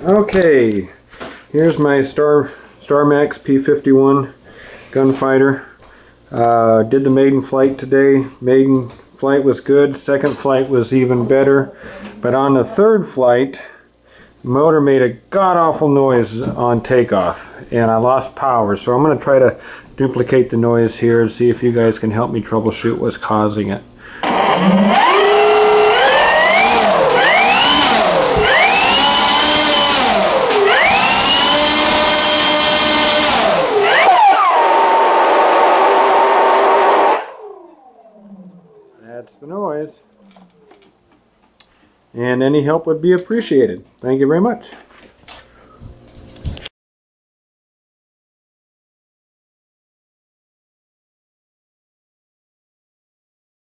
Okay, here's my Starmax P-51 gunfighter. Did the maiden flight today. Maiden flight was good. Second flight was even better. But on the third flight, the motor made a god-awful noise on takeoff, and I lost power. So I'm going to try to duplicate the noise here and see if you guys can help me troubleshoot what's causing it. That's the noise. And any help would be appreciated. Thank you very much.